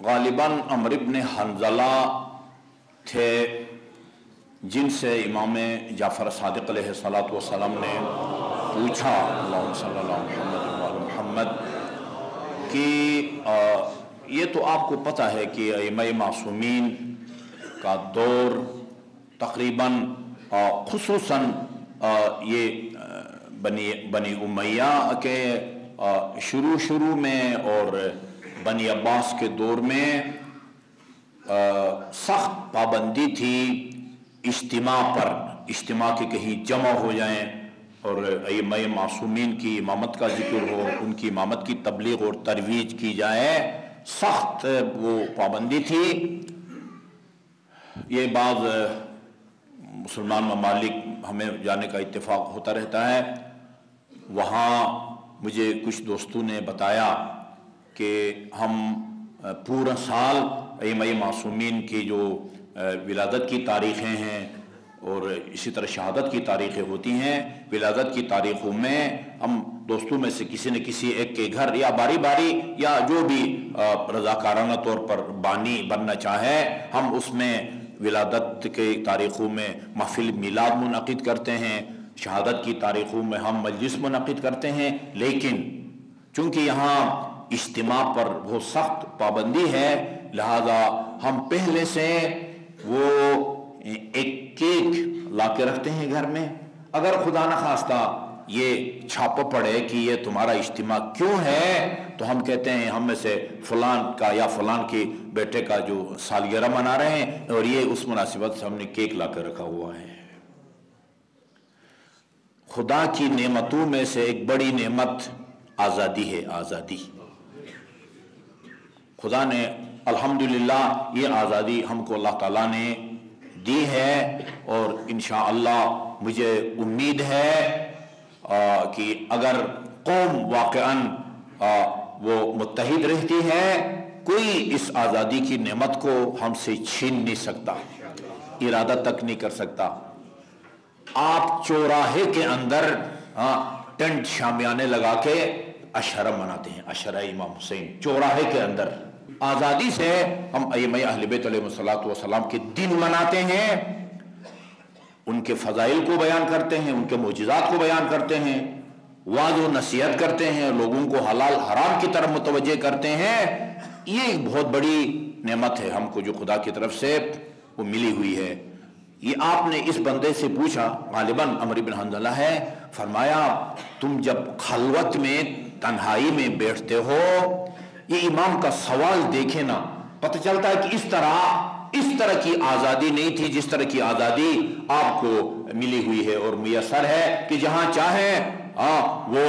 गालिबन अमर इब्न हंज़ला थे जिनसे इमाम जाफ़र सादिक़ अलैहिस्सलातु वस्सलाम ने पूछा अल्लाहुम्मा सल्ली अला मुहम्मद व मुहम्मद कि ये तो आपको पता है कि अइम्मा मासूमीन का दौर तकरीबन खुसूसन ये बनी उमैया के शुरू में और बनी अब्बास के दौर में सख्त पाबंदी थी इज्तिमा पर, इज्तिमा के कहीं जमा हो जाएं और अइम्मा मासूमीन की इमामत का जिक्र हो, उनकी इमामत की तबलीग और तरवीज की जाए, सख्त वो पाबंदी थी। ये बाज़ मुसलमान ममालिक हमें जाने का इत्तेफाक होता रहता है। वहाँ मुझे कुछ दोस्तों ने बताया कि हम पूरा साल अइम्मा मासूमीन की जो विलादत की तारीख़ें हैं और इसी तरह शहादत की तारीख़ें होती हैं, विलादत की तारीख़ों में हम दोस्तों में से किसी न किसी एक के घर या बारी बारी या जो भी रज़ाकाराना तौर पर बानी बनना चाहे, हम उसमें विलादत के तारीख़ों में महफिल मिलाद मुनक़िद करते हैं, शहादत की तारीख़ों में हम मजलिस मुनक़िद करते हैं। लेकिन चूँकि यहाँ इज्तिमा पर बहुत सख्त पाबंदी है, लिहाजा हम पहले से वो एक केक ला के रखते हैं घर में। अगर खुदा न खास्ता ये छापा पड़े कि ये तुम्हारा इज्तिमा क्यों है, तो हम कहते हैं हम में से फलान का या फलान के बेटे का जो सालगिरह मना रहे हैं और ये उस मुनासिबत से हमने केक ला कर रखा हुआ है। खुदा की नेमतों में से एक बड़ी नेमत आज़ादी है, आज़ादी। खुदा ने अल्हम्दुलिल्लाह ये आज़ादी हमको अल्लाह ताला ने दी है और इंशाअल्लाह मुझे उम्मीद है कि अगर कौम वाक़अन वो मुत्तहिद रहती है, कोई इस आज़ादी की नेमत को हमसे छीन नहीं सकता, इरादा तक नहीं कर सकता। आप चौराहे के अंदर टेंट शामियाने लगा के अशरा मनाते हैं, अशरा इमाम हुसैन, चौराहे के अंदर। आज़ादी से हम अइम्मा अहले बैत अलैहिस्सलातु वस्सलाम के दिन मनाते हैं, उनके फ़ज़ाइल को बयान करते हैं, उनके मोजिज़ात को बयान करते हैं, वाज़ व नसीहत करते हैं, लोगों को हलाल हराम की तरफ मुतवज्जे करते हैं। ये एक बहुत बड़ी नेमत है हमको जो खुदा की तरफ से वो मिली हुई है। ये आपने इस बंदे से पूछा, गालिबन अमर इब्न हंज़ला है, फरमाया तुम जब खलवत में तन्हाई में बैठते हो, ये इमाम का सवाल देखे ना, पता चलता है कि इस तरह की आज़ादी नहीं थी जिस तरह की आज़ादी आपको मिली हुई है और मुयस्सर है कि जहां चाहे वो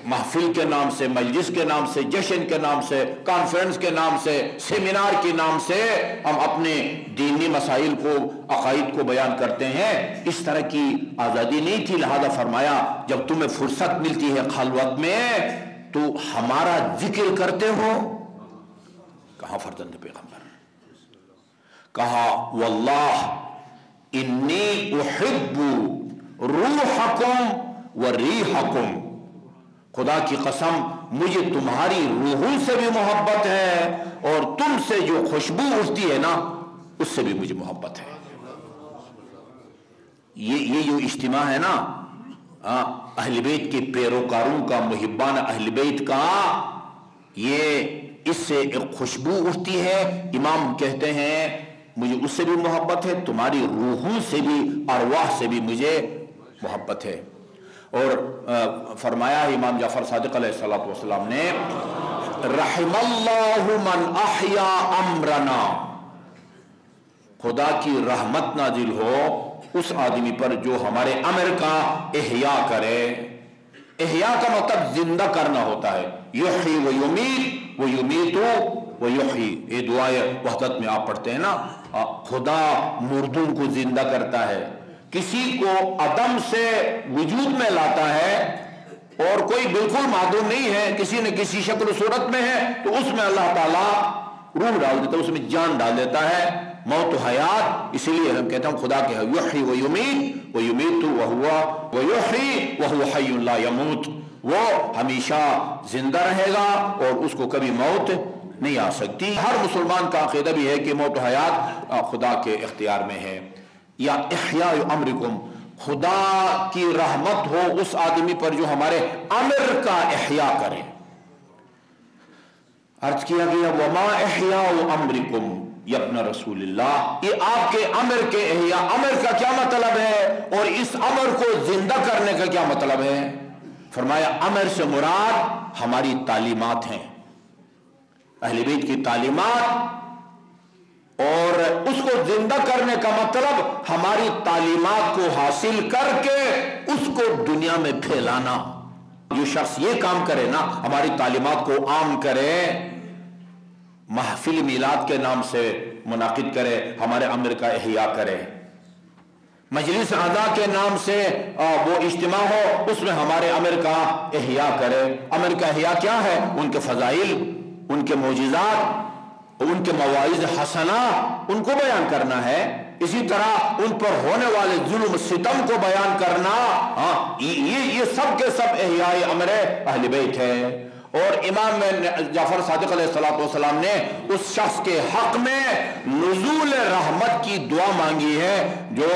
महफिल के नाम से, मजलिस के नाम से, जश्न के नाम से, कॉन्फ्रेंस के नाम से, सेमिनार के नाम से हम अपने दीनी मसाइल को, अकाईद को बयान करते हैं। इस तरह की आज़ादी नहीं थी। लिहाजा फरमाया जब तुम्हें फुर्सत मिलती है खलवत में तो हमारा जिक्र करते हो। कहा फर्जंद पैगंबर, कहा वल्लाह इन्नी उहिब्बु रूहकुम व रीहकुम, खुदा की कसम मुझे तुम्हारी रूहों से भी मोहब्बत है और तुमसे जो खुशबू उठती है ना उससे भी मुझे मोहब्बत है। ये जो इज्तिमा है ना अहले बैत के पैरोकारों का, मुहिब्बान अहले बैत का, ये इससे एक खुशबू उठती है। इमाम कहते हैं मुझे उससे भी मोहब्बत है, तुम्हारी रूहों से भी, अरवाह से भी मुझे मोहब्बत है। और फरमाया इमाम जाफ़र सादिक़ अलैहिस्सलातु वस्सलाम ने, रहमल्लाहु मन अहया अम्रना, खुदा की रहमत नाजिल हो उस आदमी पर जो हमारे अमर का इहया करे। इहया का मतलब जिंदा करना होता है। युही व युमीत व युमीतु व युही, ये दुआए वहदत में आप पढ़ते हैं ना, खुदा मुर्दों को जिंदा करता है, किसी को अदम से वजूद में लाता है और कोई बिल्कुल मादूम नहीं है, किसी न किसी शक्ल सूरत में है, तो उसमें अल्लाह ताला रूह डाल देता है, उसमें जान डाल देता है, मौत हयात। इसीलिए हम कहते हैं खुदा के युही व युमीत व युमीतु व हुवा व युही व हुवा हय्युन ला यमूत, वो हमेशा जिंदा रहेगा और उसको कभी मौत نہیں آ سکتی۔ ہر مسلمان کا عقیدہ بھی ہے کہ موت و حیات خدا کے اختیار میں ہے۔ یا احیاء امرکم، خدا کی رحمت ہو اس آدمی پر جو ہمارے امر کا احیاء کرے۔ عرض کیا گیا وما احیاء امرکم یا ابن رسول اللہ، یہ آپ کے امر کے احیاء، امر کا کیا مطلب ہے اور اس امر کو زندہ کرنے کا کیا مطلب ہے؟ فرمایا امر سے مراد ہماری تعلیمات ہیں، اہل بیت کی تعلیمات، اور اس کو زندہ کرنے کا مطلب ہماری تعلیمات کو حاصل کر کے اس کو دنیا میں پھیلانا۔ جو شخص یہ کام کرے نا، ہماری تعلیمات کو عام کرے، محفل میلاد کے نام سے منعقد کرے، ہمارے امر کا احیاء کرے، مجلس اعضاء کے نام سے وہ اجتماع ہو، اس میں ہمارے امر کا احیاء کرے۔ امر کا احیاء کیا ہے؟ ان کے فضائل، ان کے معجزات، ان کے مواعظ حسنہ، ان کو بیان کرنا ہے۔ اسی طرح ان پر ہونے والے ظلم ستم کو بیان کرنا، یہ سب کے سب احیاء امر اہل بیت ہے۔ اور امام جعفر صادق علیہ السلام نے اس شخص کے حق میں نزول رحمت کی دعا مانگی ہے جو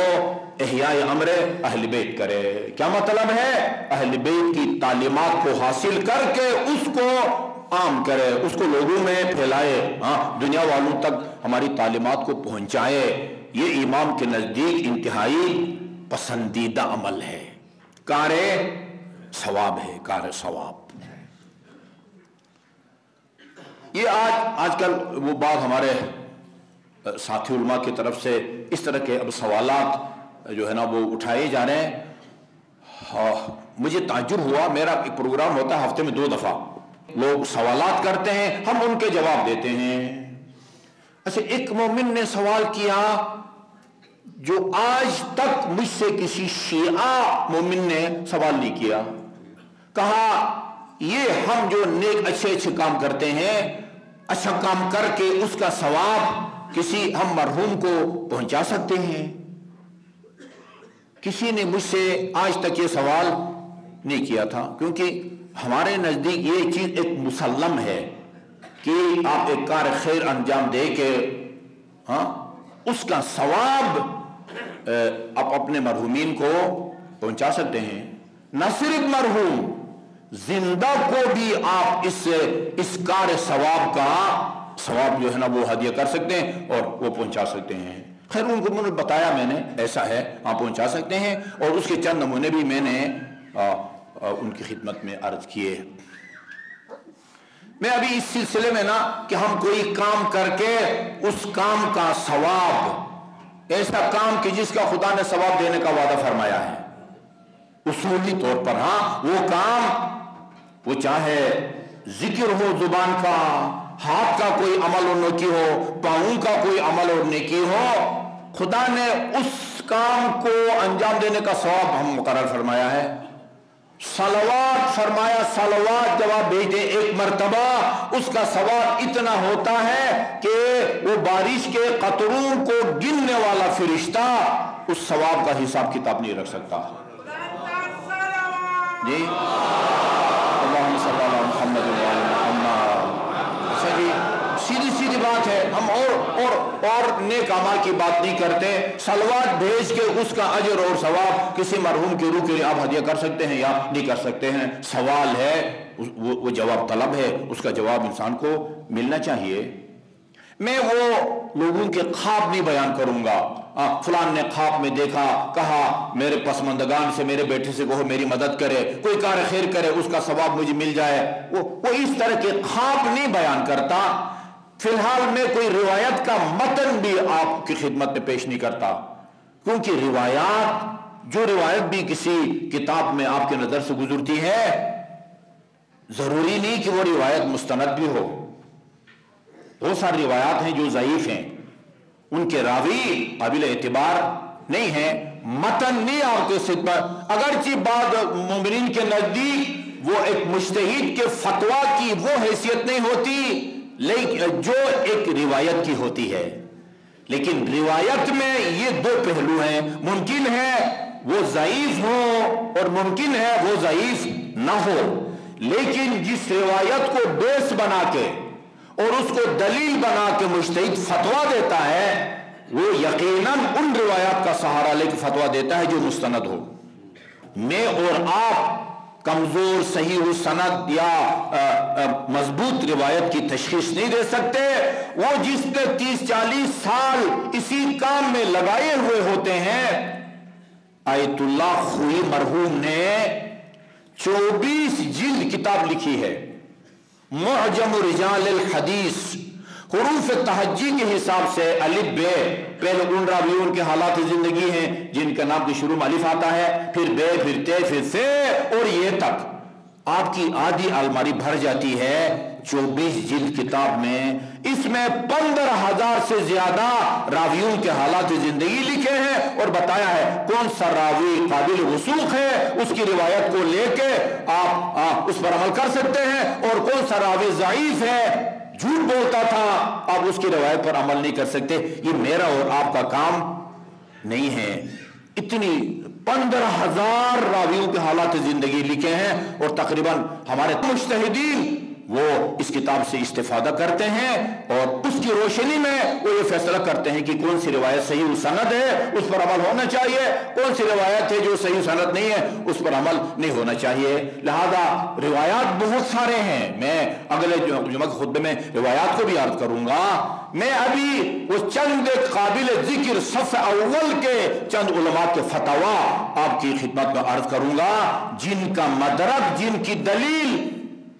احیاء امر اہل بیت کرے۔ کیا مطلب ہے؟ اہل بیت کی تعلیمات کو حاصل کر کے اس کو عام کرے، اس کو لوگوں میں پھیلائے، دنیا والوں تک ہماری تعلیمات کو پہنچائے۔ یہ امام کے نزدیک انتہائی پسندیدہ عمل ہے، کار ثواب ہے، کار ثواب۔ یہ آج کل وہ بعض ہمارے ساتھی علماء کی طرف سے اس طرح کے اب سوالات جو ہے نا وہ اٹھائے جا رہے ہیں۔ مجھے تعجب ہوا، میرا ایک پروگرام ہوتا ہے ہفتے میں 2 دفعہ، لوگ سوالات کرتے ہیں، ہم ان کے جواب دیتے ہیں۔ اچھا، ایک مومن نے سوال کیا جو آج تک مجھ سے کسی شیعہ مومن نے سوال نہیں کیا۔ کہا یہ ہم جو نیک اچھے کام کرتے ہیں، اچھا کام کر کے اس کا ثواب کسی ہم مرحوم کو پہنچا سکتے ہیں؟ کسی نے مجھ سے آج تک یہ سوال نہیں کیا تھا، کیونکہ ہمارے نزدیک یہ چیز ایک مسلم ہے کہ آپ ایک کار خیر انجام دے کے اس کا ثواب آپ اپنے مرحومین کو پہنچا سکتے ہیں۔ نہ صرف مرحوم، زندہ کو بھی آپ اس کار ثواب کا ثواب جو ہے نا وہ ہدیہ کر سکتے ہیں اور وہ پہنچا سکتے ہیں۔ خیر ان کو میں نے بتایا، میں نے ایسا ہے آپ پہنچا سکتے ہیں، اور اس کے چند نمونے بھی میں نے ان کی خدمت میں عرض کیے۔ میں ابھی اس سلسلے میں نا کہ ہم کوئی کام کر کے اس کام کا ثواب، ایسا کام کہ جس کا خدا نے ثواب دینے کا وعدہ فرمایا ہے اصولی طور پر، وہ کام، وہ چاہے ذکر ہو زبان کا، ہاتھ کا کوئی عمل اور نیکی ہو، پاؤں کا کوئی عمل اور نیکی ہو، خدا نے اس کام کو انجام دینے کا ثواب ہم مقرر فرمایا ہے۔ صلوات فرمایا، صلوات جواب بھیج دے 1 مرتبہ، اس کا ثواب اتنا ہوتا ہے کہ وہ بارش کے قطروں کو گننے والا فرشتہ اس ثواب کا حساب کتاب نہیں رکھ سکتا۔ جی اللہم صلی اللہ علیہ محمد محمد۔ اچھا جی، سیدھی سیدھی بات ہے، ہم اور نیک اعمال کی بات نہیں کرتے۔ صلوات بھیج کے اس کا اجر اور ثواب کسی مرحوم کی روح کے لیے آپ ہدیہ کر سکتے ہیں یا نہیں کر سکتے ہیں؟ سوال ہے، وہ جواب طلب ہے، اس کا جواب انسان کو ملنا چاہیے۔ میں وہ لوگوں کے خواب نہیں بیان کروں گا، فلان نے خواب میں دیکھا، کہا میرے پسماندگان سے میرے بیٹے سے کہو میری مدد کرے، کوئی کار خیر کرے، اس کا ثواب مجھے مل جائے، وہ اس طرح کے خواب نہیں بیان کرتا۔ فی الحال میں کوئی روایت کا متن بھی آپ کی خدمت میں پیش نہیں کرتا، کیونکہ جو روایت بھی کسی کتاب میں آپ کی نظر سے گزرتی ہے، ضروری نہیں کہ وہ روایت مستند بھی ہو۔ بہت ساری روایات ہیں جو ضعیف ہیں، ان کے راوی قابل اعتبار نہیں ہیں، متن نہیں آپ کے خدمت، اگرچہ بعض مومنین کے نزدیک وہ ایک مجتہد کے فتویٰ کی وہ حیثیت نہیں ہوتی لیکن جو ایک روایت کی ہوتی ہے، لیکن روایت میں یہ 2 پہلو ہیں، ممکن ہے وہ ضعیف ہو اور ممکن ہے وہ ضعیف نہ ہو، لیکن جس روایت کو بیس بنا کے और उसको दलील बना के मुज्तहिद फतवा देता है, वो यकीनन उन रिवायात का सहारा लेकर फतवा देता है जो मुस्तनद हो। मैं और आप कमजोर सही सनद या मजबूत रिवायत की तशखीस नहीं दे सकते। वो जिसने 30-40 साल इसी काम में लगाए हुए होते हैं। आयतुल्लाह खुई मरहूम ने 24 जिल्द किताब लिखी है, मुअजम रिजाल अल हदीस, हुरूफ तहज्जी के हिसाब से अलिफ बे, पहले उन रावियों के हालात जिंदगी हैं जिनका नाम के शुरू में अलिफ आता है, फिर बे, फिर ते, फिर से, और ये तक आपकी आधी अलमारी भर जाती है 24 जिल्द किताब में। इसमें 15,000 से ज्यादा रावियों के हालात जिंदगी लिखे हैं और बताया है कौन सा रावी काबिल वसूख है, उसकी रिवायत को लेके आप उस पर अमल कर सकते हैं, और कौन सा रावी ज़ईफ है, झूठ बोलता था, आप उसकी रिवायत पर अमल नहीं कर सकते। ये मेरा और आपका काम नहीं है। इतनी 15,000 रावियों के हालात जिंदगी लिखे हैं और तकरीबन हमारे मुज्तहिदीन वो इस किताब से इस्तेफादा करते हैं और उसकी रोशनी में वो ये फैसला करते हैं कि कौन सी रिवायत सही सनद है, उस पर अमल होना चाहिए, कौन सी रिवायत है जो सही सनद नहीं है, उस पर अमल नहीं होना चाहिए। लिहाजा रिवायात बहुत सारे हैं, मैं अगले जुमा के खुतबे में रिवायात को भी अर्ज करूंगा। मैं अभी वो चंद काबिल जिक्र सफ अव्वल के चंद उलमा के फतवा आपकी खिदमत में अर्ज करूंगा, जिनका मदरक, जिनकी दलील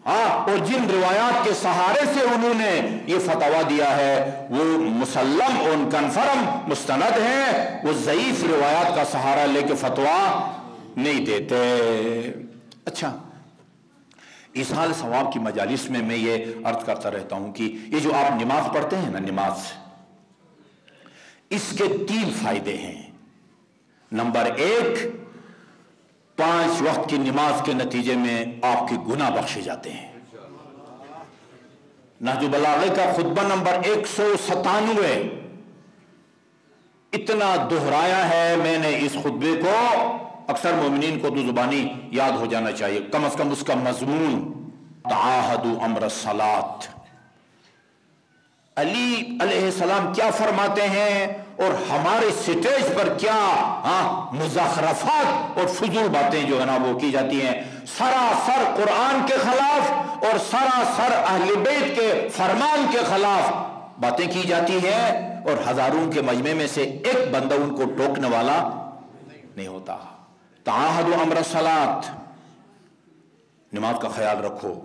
और जिन रिवायात के सहारे से उन्होंने ये फतवा दिया है वो मुसल्लम और कन्फर्म मुस्तनद है। वो ज़ईफ रिवायात का सहारा लेके फतवा नहीं देते। अच्छा, इस हाल सवाब की मजालिस में मैं ये अर्ज करता रहता हूं कि ये जो आप नमाज पढ़ते हैं ना, नमाज, इसके 3 फायदे हैं। नंबर 1, 5 वक्त की नमाज के नतीजे में आपके गुनाह बख्शे जाते हैं। नहजुल बलागे का खुतबा नंबर 197 इतना दोहराया है मैंने इस खुतबे को, अक्सर मोमिनीन को तो जुबानी याद हो जाना चाहिए, कम से कम उसका मजमून। ताहदु अम्र सलात, अली अलैहिस्सलाम क्या फरमाते हैं और हमारे स्टेज पर क्या मुज़ाखरफात और फजूल बातें जो है ना वो की जाती हैं, सरासर कुरान के खिलाफ और सरासर अहले बैत के फरमान के खिलाफ बातें की जाती हैं, और हजारों के मजमे में से एक बंदा उनको टोकने वाला नहीं होता। ताहदु अम्र सलात, नमाज का ख्याल रखो,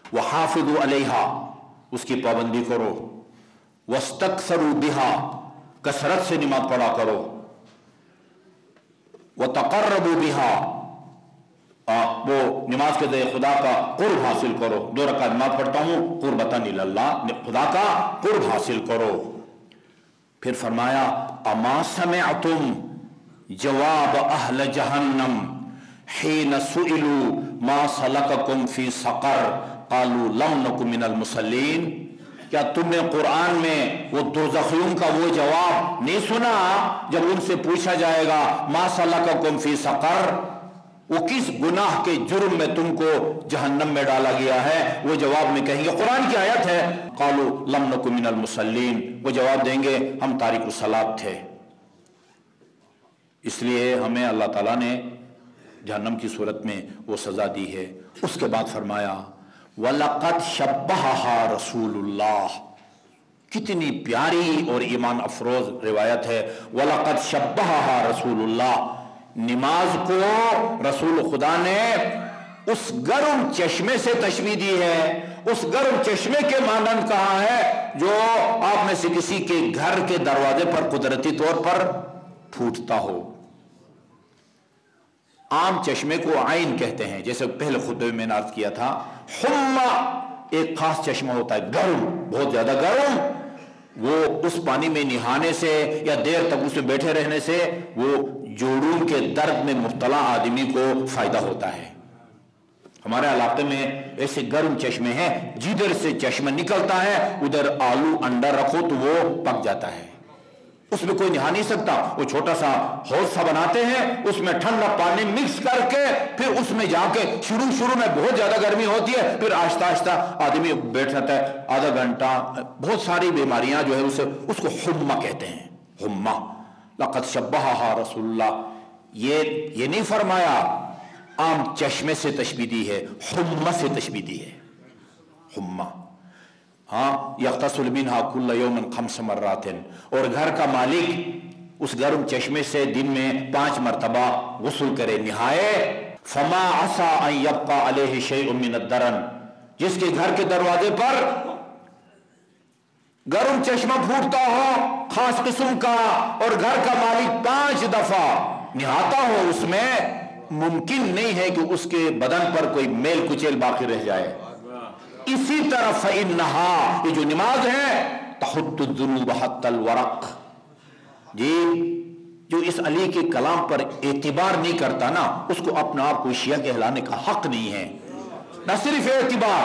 वह हाफिदु अलैहा, उसकी पाबंदी करो, वस्तक्सरू बिहा, कसरत से नमाज पढ़ा करो, व तक़र्रबू बिहा, वो नमाज के ज़रिए खुदा का कुर्ब हासिल करो। 2 रकात नमाज पढ़ता हूं, कुर्बतन इल्लल्लाह, खुदा का कुर्ब हासिल करो। फिर फरमाया अमा समिअतुम जवाब अहल जहन्नमहीन सुइलू मा सलककुम फी सक़र क़ालू लम नकु मिनल मुसल्लीन। क्या तुमने कुरान में वो दोज़खियों का वो जवाब नहीं सुना जब उनसे पूछा जाएगा मा सलककुम फी सक़र, वो किस गुनाह के जुर्म में तुमको जहन्नम में डाला गया है? वो जवाब में कहेंगे, कुरान की आयत है, क़ालू लम नकु मिनल मुसल्लीन, वो जवाब देंगे हम तारिक सलात थे, इसलिए हमें अल्लाह ताला ने जहन्नम की सूरत में वो सजा दी है। उसके बाद फरमाया वलक़द शब्बहा रसूलुल्लाह, कितनी प्यारी और ईमान अफरोज रिवायत है। वलक़द शब्बहा रसूलुल्लाह, नमाज को रसूल खुदा ने उस गर्म चश्मे से तशबीह दी है, उस गर्म चश्मे के मानंद कहा है जो आप में से किसी के घर के दरवाजे पर कुदरती तौर पर फूटता हो। आम चश्मे को आइन कहते हैं, जैसे पहले खुतबे में मैंने अर्ज किया था। हुम्मा एक खास चश्मा होता है, गर्म, बहुत ज्यादा गर्म, वो उस पानी में नहाने से या देर तक उसमें बैठे रहने से वो जोड़ों के दर्द में मुब्तला आदमी को फायदा होता है। हमारे इलाके में ऐसे गर्म चश्मे हैं, जिधर से चश्मा निकलता है उधर आलू अंडा रखो तो वो पक जाता है। उसमें कोई नहा नहीं सकता। वो छोटा सा हौज सा बनाते हैं, उसमें ठंडा पानी मिक्स करके फिर उसमें जाके शुरू में बहुत ज्यादा गर्मी होती है, फिर आहिस्ता आहिस्ता आदमी बैठ जाता है आधा घंटा। बहुत सारी बीमारियां जो है उसको हुम्मा कहते हैं, हुम्मा। लक़द शब्बहा रसूलुल्लाह, ये नहीं फरमाया आम चश्मे से तशबीह दी है, हुम्मा से तशबीह दी है, हुम्मा। हाँ, यग़्तसिलु मिन्हा कुल्ल यौमिन ख़म्स मर्रातिन, और घर का मालिक उस गर्म चश्मे से दिन में 5 मरतबा गुस्ल करे, नहाए। फमा असा अन यब्क़ा अलैहि शैउन मिन अद-दरन, जिसके घर के दरवाजे पर गर्म चश्मा फूटता हो खास किस्म का, और घर का मालिक 5 दफा नहाता हो, उसमें मुमकिन नहीं है कि उसके बदन पर कोई मेल कुचेल बाकी रह जाए। इसी तरह फ़इन्नहा, ये जो नमाज है, तहुद्दुज़्ज़ुनूब हत्तल वरक़, जी जो इस अली के कलाम पर एतबार नहीं करता ना, उसको अपने आप को शिया कहलाने का हक नहीं है। न सिर्फ एतबार,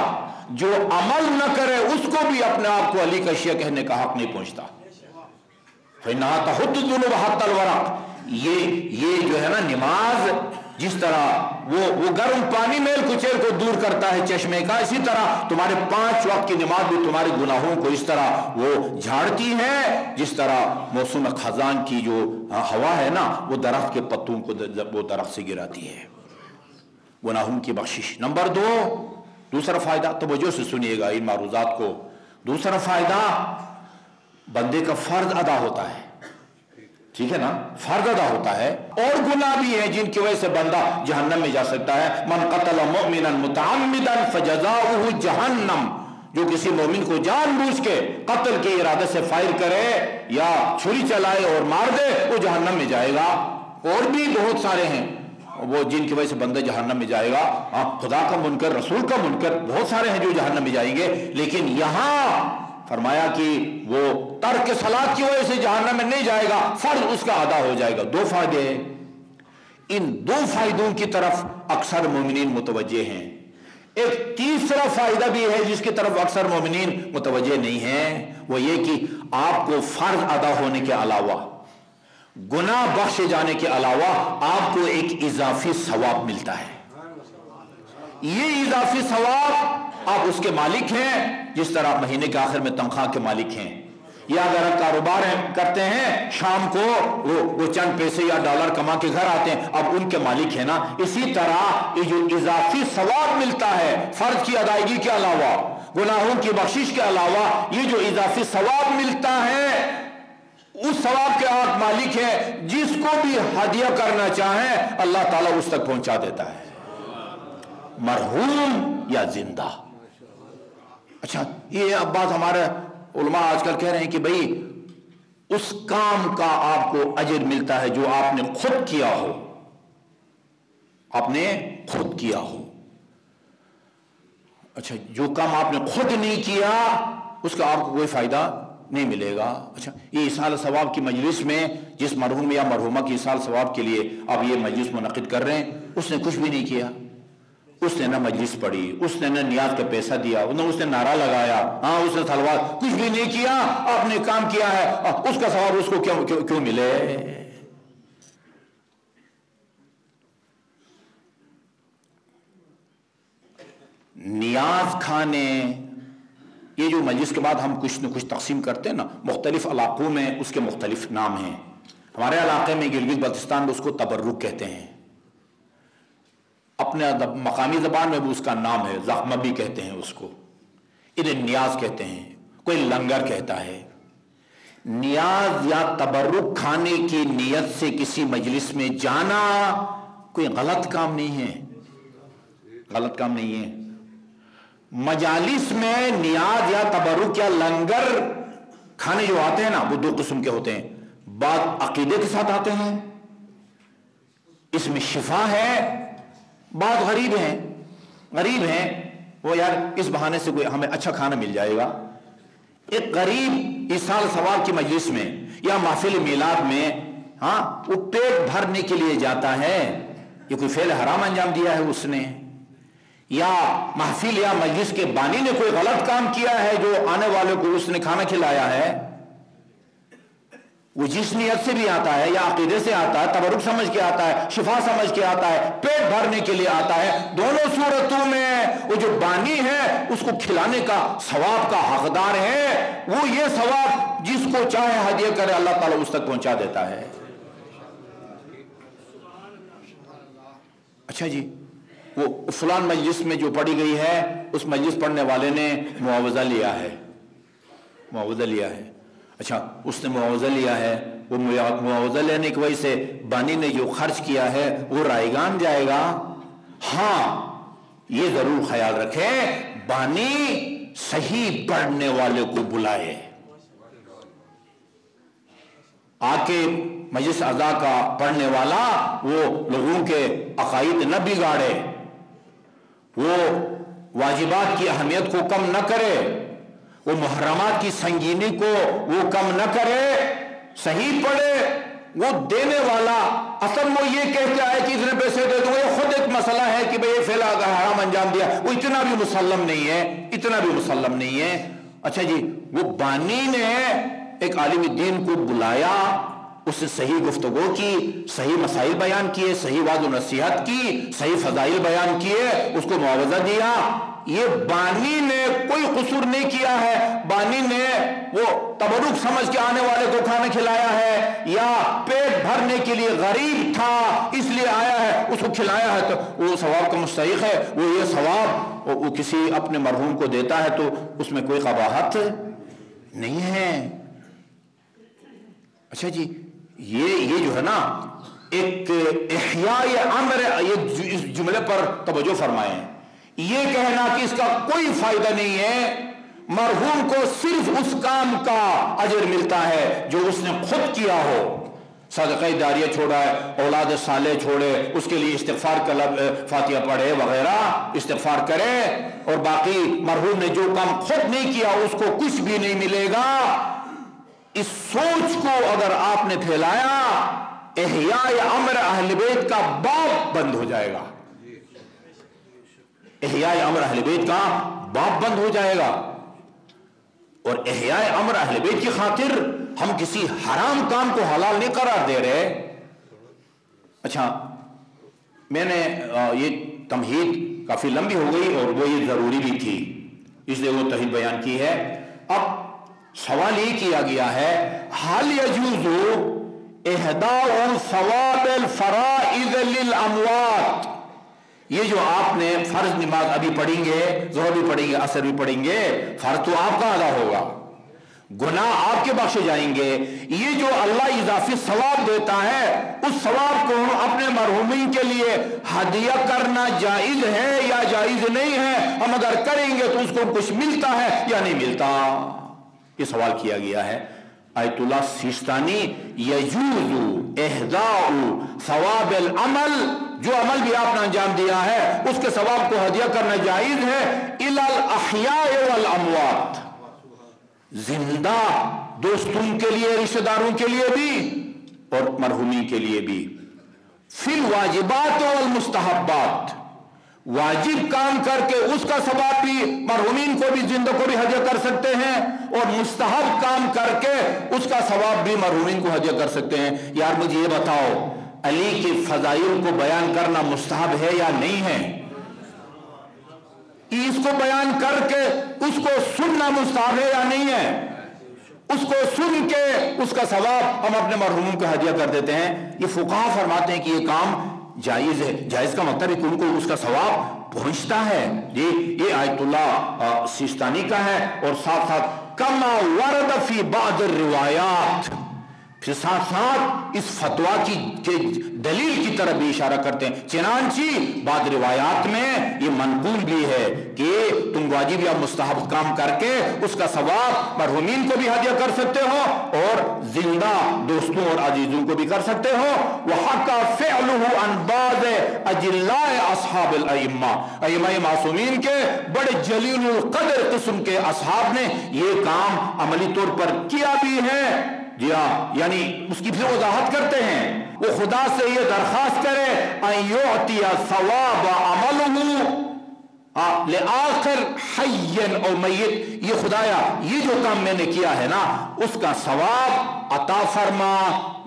जो अमल न करे उसको भी अपने आप को अली का शिया कहने का हक नहीं पहुंचता। फ़इन्नहा तहुद्दुज़्ज़ुनूब हत्तल वरक़, ये जो है ना नमाज, जिस तरह वो गर्म पानी मेल कुचेल को दूर करता है चश्मे का, इसी तरह तुम्हारे 5 वक्त की नमाज भी तुम्हारे गुनाहों को इस तरह वो झाड़ती है, जिस तरह मौसम खजान की जो हवा है ना, वो दरख्त के पत्तों को वो दरख्त से गिराती है। गुनाहों की बख्शिश। नंबर 2, दूसरा फायदा, तवज्जो से सुनिएगा इन मारूजात को। दूसरा फायदा, बंदे का फर्ज अदा होता है, ठीक है ना, फर्ज अदा होता है। और गुनाह भी है जिनकी वजह से बंदा जहन्नम में जा सकता है। मन क़तल मुमिनन मुतअम्मिदन फजज़ाउहु जहन्नम, जो किसी मोमिन को जानबूझ के कत्ल के इरादे से फायर करे या छुरी चलाए और मार दे, वो जहन्नम में जाएगा। और भी बहुत सारे हैं वो जिनकी वजह से बंदा जहन्नम में जाएगा। हाँ, खुदा का मुनकर, रसूल का मुनकर, बहुत सारे हैं जो जहन्नम में जाएंगे। लेकिन यहां फरमाया कि वो तर्क सलात की वजह से जहन्नम में नहीं जाएगा, फर्ज उसका अदा हो जाएगा। 2 फायदे हैं। इन 2 फायदों की तरफ अक्सर मोमिनीन मुतवज्जे हैं। एक तीसरा फायदा भी है जिसकी तरफ अक्सर मोमिनीन मुतवज्जे नहीं है, वो ये कि आपको फर्ज अदा होने के अलावा, गुनाह बख्शे जाने के अलावा आपको एक इजाफी सवाब मिलता है। ये इजाफी सवाब आप उसके मालिक हैं, जिस तरह आप महीने के आखिर में तनख्वाह के मालिक हैं, या अगर आप कारोबार करते हैं, शाम को वो चंद पैसे या डॉलर कमा के घर आते हैं, अब उनके मालिक है ना। इसी तरह ये जो इजाफी सवाब मिलता है फर्ज की अदायगी के अलावा, गुनाहों की बख्शिश के अलावा, ये जो इजाफी सवाब मिलता है, उस सवाब के आप मालिक हैं। जिसको भी हदिया करना चाहें अल्लाह ताला उस तक पहुंचा देता है, मरहूम या जिंदा। अच्छा, ये अब बात हमारे उलमा आजकल कह रहे हैं कि भाई उस काम का आपको अजर मिलता है जो आपने खुद किया हो, आपने खुद किया हो। अच्छा, जो काम आपने खुद नहीं किया उसका आपको कोई फायदा नहीं मिलेगा। अच्छा, ये इसाल सवाब की मजलिस में जिस मरहूम या मरहूमा की इसाल सवाब के लिए आप ये मजलिस मुनक़िद कर रहे हैं, उसने कुछ भी नहीं किया, उसने ना मजलिस पढ़ी, उसने ना नियाज का पैसा दिया, उसने नारा लगाया, हाँ उसने तलवार, कुछ भी नहीं किया, आपने काम किया है, उसका सवाब उसको क्यों मिले? नियाज खाने, ये जो मजलिस के बाद हम कुछ न कुछ तकसीम करते हैं ना, मुख्तलिफ इलाकों में उसके मुख्तलिफ नाम हैं। हमारे इलाके में गिलगित बल्तिस्तान में उसको तबर्रुक कहते हैं, अपने मकामी ज़बान में भी उसका नाम है, ज़ख्म भी कहते हैं उसको, इधर नियाज कहते हैं, कोई लंगर कहता है। नियाज या तबर्रुक खाने की नीयत से किसी मजलिस में जाना कोई गलत काम नहीं है, गलत काम नहीं है। मजालिस में नियाज या तबर्रुक या लंगर खाने जो आते हैं ना, वो 2 किस्म के होते हैं। बाद अकीदे के साथ आते हैं, इसमें शिफा है। बात गरीब हैं वो, यार इस बहाने से कोई हमें अच्छा खाना मिल जाएगा। एक गरीब इस साल सवाब की मजलिस में या महफिल मिलाद में, हाँ वो पेट भरने के लिए जाता है, ये कोई फेल हराम अंजाम दिया है उसने, या महफिल या मजलिस के बानी ने कोई गलत काम किया है जो आने वाले को उसने खाना खिलाया है, वो जिस नियत से भी आता है या अकीदे से आता है, तबरुक समझ के आता है, शिफा समझ के आता है, पेट भरने के लिए आता है, दोनों सूरतों में वो जो बानी है उसको खिलाने का सवाब का हकदार है। वो ये सवाब जिसको चाहे हदिया करे अल्लाह ताला उस तक पहुंचा देता है। अच्छा जी, वो फलान मजलिस में जो पढ़ी गई है उस मजलिस पढ़ने वाले ने मुआवजा लिया है, मुआवजा लिया है। अच्छा, उसने मुआवजा लिया है, वो मुआवजा लेने की वजह से बानी ने जो खर्च किया है वो रायगान जाएगा। हाँ, ये जरूर ख्याल रखें, बानी सही पढ़ने वाले को बुलाए, आके मजलिस अज़ा का पढ़ने वाला वो लोगों के अकायद न बिगाड़े, वो वाजिबात की अहमियत को कम न करे, वो मुहर्रमात की संगीनी को वो कम न करे, सही पढ़े। वो देने वाला असल वो ये कह के आए कि इतने पैसे दे दो, ये खुद एक मसला है कि भाई ये फेला हराम अंजाम दिया, वो इतना भी मुसल्लम नहीं है, इतना भी मुसल्लम नहीं है। अच्छा जी, वो बानी ने एक आलिम दीन को बुलाया, उससे सही गुफ्तगू की, सही मसाइल बयान किए, सही वाज़ नसीहत की, सही फजाइल बयान किए, उसको मुआवजा दिया। ये बानी ने कोई कसूर नहीं किया है, बानी ने वो तबरुक समझ के आने वाले को खाना खिलाया है या पेट भरने के लिए गरीब था इसलिए आया है उसको खिलाया है, तो वो सवाब का मुस्तहिक है। वो ये सवाब वो किसी अपने मरहूम को देता है तो उसमें कोई कबाहत नहीं है। अच्छा जी, ये जो है ना एक इह्याए अम्र, ये इस जुमले पर तवज्जो फरमाएं। ये कहना कि इसका कोई फायदा नहीं है, मरहूम को सिर्फ उस काम का अजर मिलता है जो उसने खुद किया हो, सदक़ा जारिया छोड़ा है, औलाद साले छोड़े, उसके लिए इस्तिग़फ़ार का फातिहा पढ़े वगैरह इस्तिग़फ़ार करे, और बाकी मरहूम ने जो काम खुद नहीं किया उसको कुछ भी नहीं मिलेगा। इस सोच को अगर आपने फैलाया, इह्याए अम्र अहले बैत का बाब बंद हो जाएगा, इह्याए अम्र अहले बैत का बाब बंद हो जाएगा। और इह्याए अम्र अहले बैत की खातिर हम किसी हराम काम को हलाल नहीं करार दे रहे। अच्छा, मैंने ये तमहीद काफी लंबी हो गई और वो ये जरूरी भी थी, इसलिए वो तमहीद बयान की है। अब सवाल ये किया गया है, हल यजूज़ु इहदाउ सवाबिल फराइज़ लिल अमवात, ये जो आपने फर्ज नमाज अभी पढ़ेंगे, ज़ोहर भी पढ़ेंगे, असर भी पढ़ेंगे, फर्ज तो आपका अदा होगा, गुनाह आपके बख्शे जाएंगे। ये जो अल्लाह इजाफी सवाब देता है उस सवाब को हम अपने मरहूमीन के लिए हदिया करना जायज है या जायज नहीं है, हम अगर करेंगे तो उसको कुछ मिलता है या नहीं मिलता, ये सवाल किया गया है। आयतुल्लाह सिस्तानी यजूज़ु इहदाउ सवाबिल अमल, जो अमल भी आपने अंजाम दिया है उसके सवाब को हदिया करना जायज है, इलल अहयाए वल अमवात, जिंदा दोस्तों के लिए, रिश्तेदारों के लिए भी और मरहूमी के लिए भी। फिल वाजिबात वल मुस्तहब्बात, वाजिब काम करके उसका सवाब भी मरहूमीन को भी, जिंदा को भी हदिया कर सकते हैं, और मुस्तहब काम करके उसका सवाब भी मरहूमीन को हदिया कर सकते हैं। यार मुझे ये बताओ, अली के फजाइल को बयान करना मुस्तहब है या नहीं है? इसको बयान करके उसको सुनना मुस्तहब है या नहीं है? उसको सुन के उसका सवाब हम अपने मरहूमों को हदिया कर देते हैं। ये फुकाहा फरमाते हैं कि ये काम जायज है। जायज का मतलब है कि उनको उसका सवाब पहुंचता है। ये आयतुल्लाह सिस्तानी का है, और साथ साथ कमा वरद फी बाद रिवायात, फिर साथ साथ इस फतवा की के दलील की तरफ भी इशारा करते हैं। चनांची बाद रिवायात में ये मनकूल भी है कि तुम वाजिब या मुस्तहब काम करके उसका सवाब मरहूमीन को भी हदिया कर सकते हो और जिंदा दोस्तों और अजीजों को भी कर सकते हो। वहक्का फ़िअलुहु अन बाज़ अजिल्लाए अस्हाबिल अइम्मा, अइम्मा मासूमीन के बड़े जलीलुल क़द्र किस्म के असहाब ने ये काम अमली तौर पर किया भी है। जी हाँ, यानी उसकी फिर वजाहत करते हैं, वो खुदा से ये दरखास्त करे अय्युतिया सवाब अमलहु, ले आखिर हय्यन और मय्यत, ये खुदाया ये जो काम मैंने किया है ना उसका सवाब अता फरमा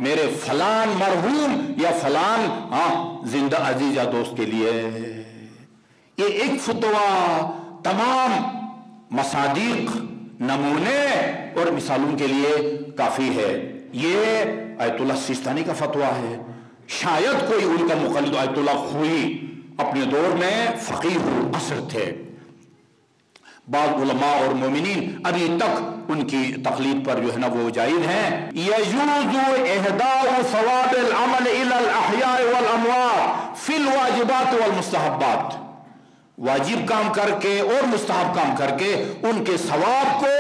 मेरे फलान मरहूम या फलान जिंदा अजीज या दोस्त के लिए। ये एक फतवा तमाम मसादीक, नमूने और मिसालों के लिए काफी है। ये आयतुल्लाह सिस्तानी का फतवा है। शायद कोई उनका मुक़ल्लिद आयतुल्लाह खुई अपने दौर में फ़क़ीह असर थे। बाद उलमा और मोमिनीन अभी तक उनकी तक़लीद पर जो है ना वो जायज़ है। यजूज़ु इहदाउ सवाबिल अमल इलल अहयाए वल अमवात फिल वाजिबात वल मुस्तहब्बात, वाजिब काम करके और मुस्तहब काम करके उनके सवाब को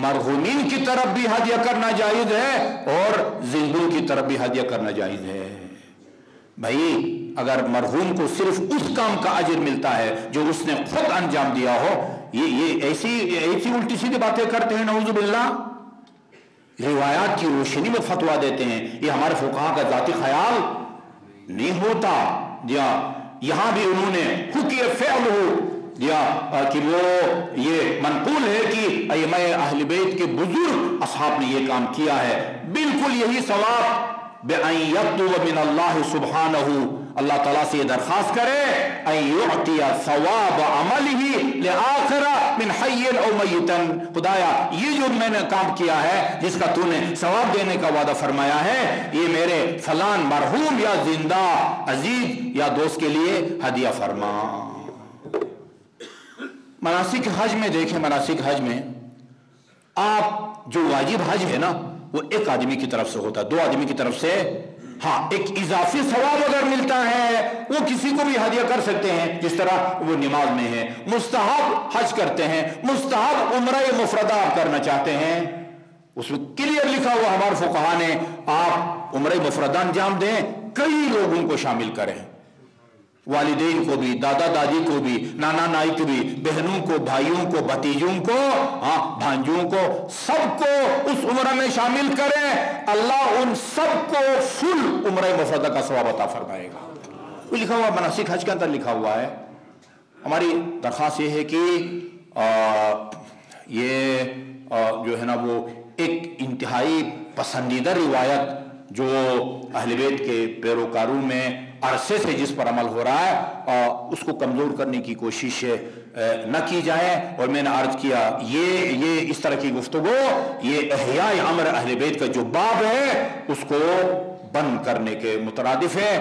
मरहूमीन की तरफ भी हदिया करना जायज़ है और जिंदों की तरफ भी हदिया करना जायज़ है। भाई अगर मरहूम को सिर्फ उस काम का अजर मिलता है जो उसने खुद अंजाम दिया हो, ये ऐसी उल्टी सीधी बातें करते हैं नऊज़ु बिल्लाह, रिवायात की रोशनी में फतवा देते हैं। ये हमारे फुक़हा का जाती ख्याल नहीं होता। यहां भी उन्होंने हुक्म फ़िअल हो दिया कि वो ये मनक़ूल है कि अइम्मा अहले बैत के बुजुर्ग असहाब ने ये काम किया है। बिल्कुल यही सवाब बिअन यत्लुब मिनल्लाहि सुब्हानहू, अल्लाह ताला से दरखास्त करे अन युअतिया सवाब अमलिही लिआखिरा मिन हय्यिन औ मय्यितन, खुदाया ये जो मैंने काम किया है जिसका तूने सवाब देने का वादा फरमाया है ये मेरे फलान मरहूम या जिंदा अजीज या दोस्त के लिए हदिया फरमा। मनासिक हज में देखें, मनासिक हज में आप जो वाजिब हज है ना वो एक आदमी की तरफ से होता है, दो आदमी की तरफ से हाँ एक इजाफी सवाब अगर मिलता है वो किसी को भी हदिया कर सकते हैं, जिस तरह वो नमाज में है। मुस्तहब हज करते हैं, मुस्तहब उम्रा मुफरदा आप करना चाहते हैं, उसमें क्लियर लिखा हुआ हमारे फुक़हा ने आप उम्रा मुफरदा अंजाम दें, कई लोगों को शामिल करें, वालिदैन को भी, दादा दादी को भी, नाना नाई को भी, बहनों को, भाइयों को, भतीजों को, भांजों को, सबको उस उम्र में शामिल करें। अल्लाह उन सबको फुल उम्र मुफरदा का सवाब अता फरमाएगा। वो लिखा हुआ मनासिक हज के अंदर लिखा हुआ है। हमारी दरख्वास्त ये है कि जो है ना वो एक इंतहाई पसंदीदा रिवायत जो अहले बैत के पैरोकारों में अरसे से जिस पर अमल हो रहा है उसको कमजोर करने की कोशिश न की जाए। और मैंने अर्ज किया ये इस तरह की गुफ्तगू ये इहयाए अमर अहले बैत का जो बाब है उसको बंद करने के मुतरादिफ है।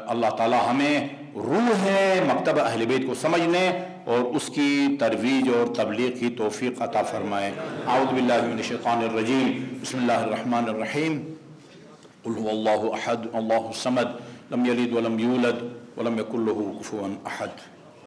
अल्लाह ताला हमें रूह है मकतब अहले बैत को समझने और उसकी तरवीज और तबलीग की तौफीक अता फरमाए। आऊज़ु बिल्लाहि मिनश शैतानिर रजीम, बिस्मिल्लाहिर रहमानिर रहीम। कुल हुवल्लाहु अहद, अल्लाहुस समद, लम यलिद वलम यूलद वलम यकुल लहू कुफुवन अहद।